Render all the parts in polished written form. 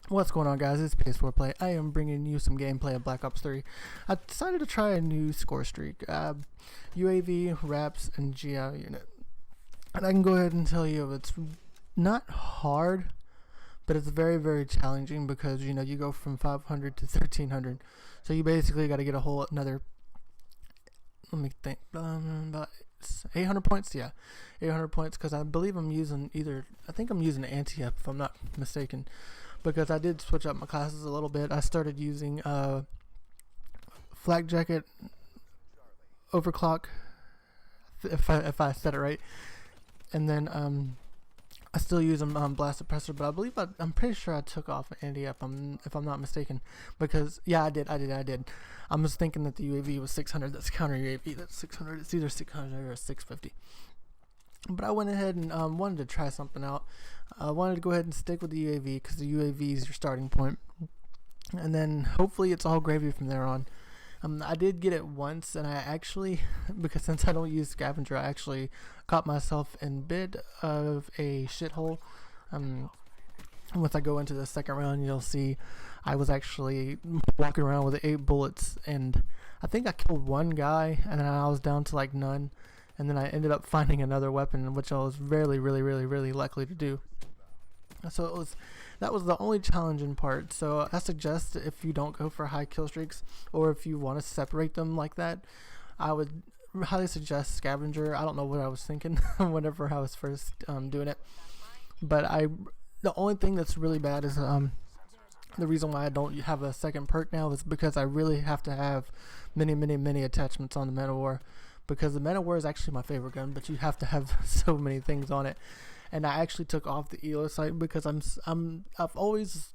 What's going on, guys? It's PS4 Play. I am bringing you some gameplay of Black Ops 3. I decided to try a new score streak, UAV, R.A.P.S, and GI unit. And I can go ahead and tell you it's not hard, but it's very, very challenging because, you know, you go from 500 to 1300. So you basically got to get a whole another, let me think, about 800 points? Yeah, 800 points, because I believe I'm using I think I'm using anti-up if I'm not mistaken. Because I did switch up my classes a little bit. I started using flak jacket, overclock, if I said it right, and then I still use blast suppressor, but I believe I'm pretty sure I took off an anti-up, if I'm not mistaken, because yeah, I did. I was thinking that the UAV was 600. That's counter UAV. That's 600. It's either 600 or 650. But I went ahead and wanted to try something out. I wanted to go ahead and stick with the UAV because the UAV is your starting point, and then hopefully it's all gravy from there on. I did get it once, and I actually, because since I don't use scavenger, I actually caught myself in bit of a shithole. Once I go into the second round, you'll see I was actually walking around with 8 bullets, and I think I killed one guy, and then I was down to like none. And then I ended up finding another weapon, which I was really lucky to do. So that was the only challenging part. So I suggest if you don't go for high kill streaks, or if you want to separate them like that, I would highly suggest scavenger. I don't know what I was thinking whenever I was first doing it, but the only thing that's really bad is the reason why I don't have a second perk now is because I really have to have many attachments on the Man of War. Because the Man of War is actually my favorite gun, but you have to have so many things on it. And I actually took off the ELO sight because I've always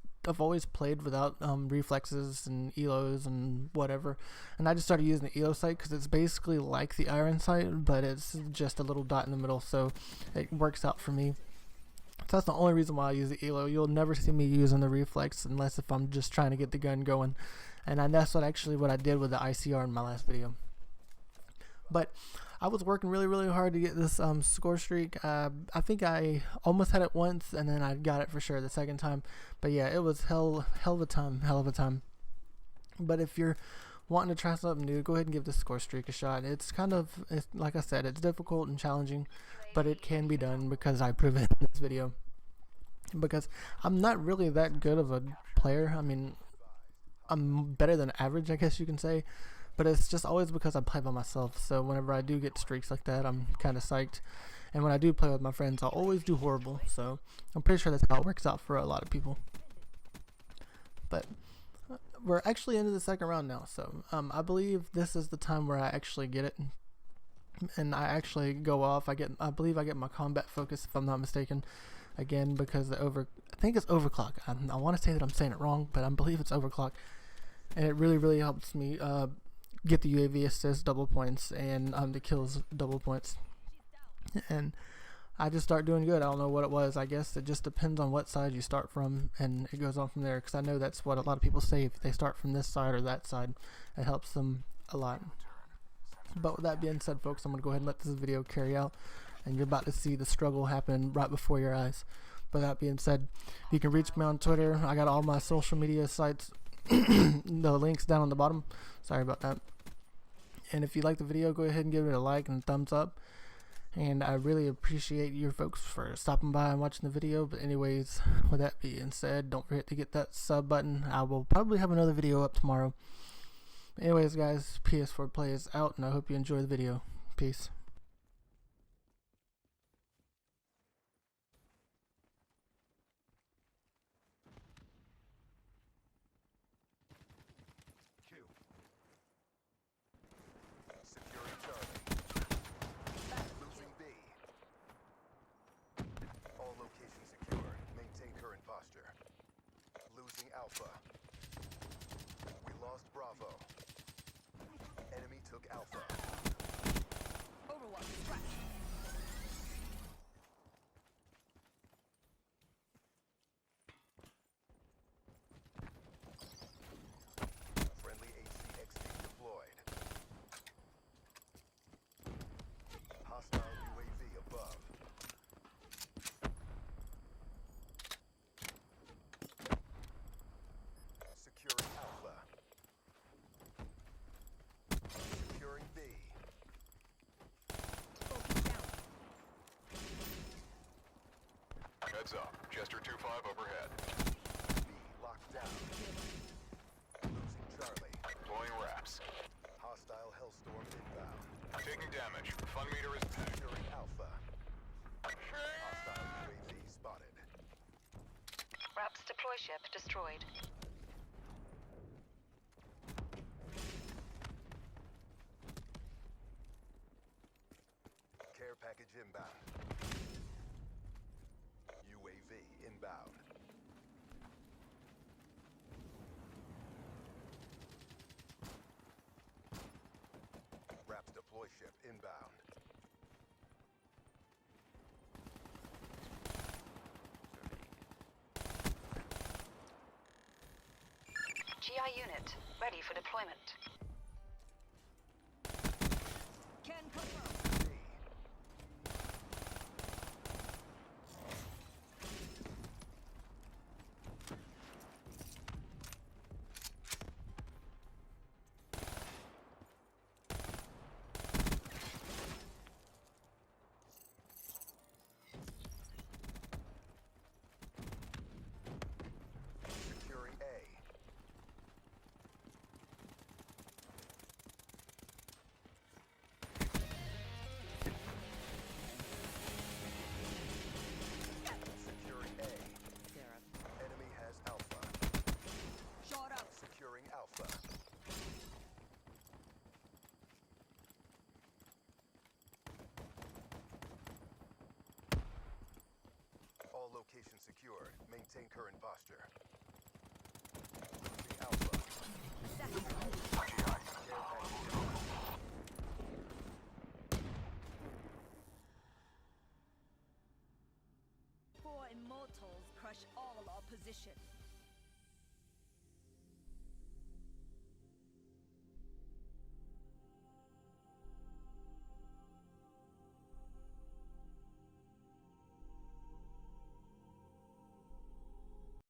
played without reflexes and ELOs and whatever. And I just started using the ELO sight because it's basically like the iron sight, but it's just a little dot in the middle, so it works out for me. So that's the only reason why I use the ELO. You'll never see me using the reflex unless if I'm just trying to get the gun going. And that's what I did with the ICR in my last video. But I was working really hard to get this score streak. I think I almost had it once, and then I got it for sure the second time. But yeah, it was hell of a time. But if you're wanting to try something new, go ahead and give this score streak a shot. It's like I said, it's difficult and challenging, but it can be done because I prove it in this video. Because I'm not really that good of a player. I mean, I'm better than average, I guess you can say. But it's just always because I play by myself. So whenever I do get streaks like that, I'm kind of psyched. And when I do play with my friends, I'll always do horrible. So I'm pretty sure that's how it works out for a lot of people. But we're actually into the second round now. So I believe this is the time where I actually get it. And I actually go off. I believe I get my combat focus, if I'm not mistaken. Again, because I think it's overclock. I want to say that I'm saying it wrong, but I believe it's overclock. And it really helps me get the UAV assist double points and the kills double points, and I just start doing good. I don't know what it was. I guess it just depends on what side you start from, and it goes on from there, because I know that's what a lot of people say. If they start from this side or that side, it helps them a lot. But with that being said, folks, I'm gonna go ahead and let this video carry out, and you're about to see the struggle happen right before your eyes. But that being said, you can reach me on Twitter. I got all my social media sites the links down on the bottom. Sorry about that. And if you like the video, go ahead and give it a like and a thumbs up. And I really appreciate you folks for stopping by and watching the video. But anyways, with that being said, don't forget to get that sub button. I will probably have another video up tomorrow. Anyways, guys, PS4 Play is out, and I hope you enjoy the video. Peace. Securing Charlie. Losing B. All locations secure. Maintain current posture. Losing Alpha. We lost Bravo. Enemy took Alpha. Overwatch scratch. Friendly HCXD deployed. Hostile UAV above. Heads up. Jester 2-5 overhead. B locked down. Losing Charlie. Deploying R.A.P.S. Hostile Hellstorm inbound. Taking damage. Fun meter is pegged. Securing Alpha. Hostile UAV spotted. R.A.P.S. deploy ship destroyed. Care package inbound. UAV inbound. R.A.P.S. deploy ship inbound. GI unit ready for deployment. Can confirm. C. Securing A. Securing A. Sarah. Enemy has Alpha. Shot up. Securing Alpha. All locations secured. Maintain current posture. Losing Alpha. Care package inbound. Four immortals crush all opposition.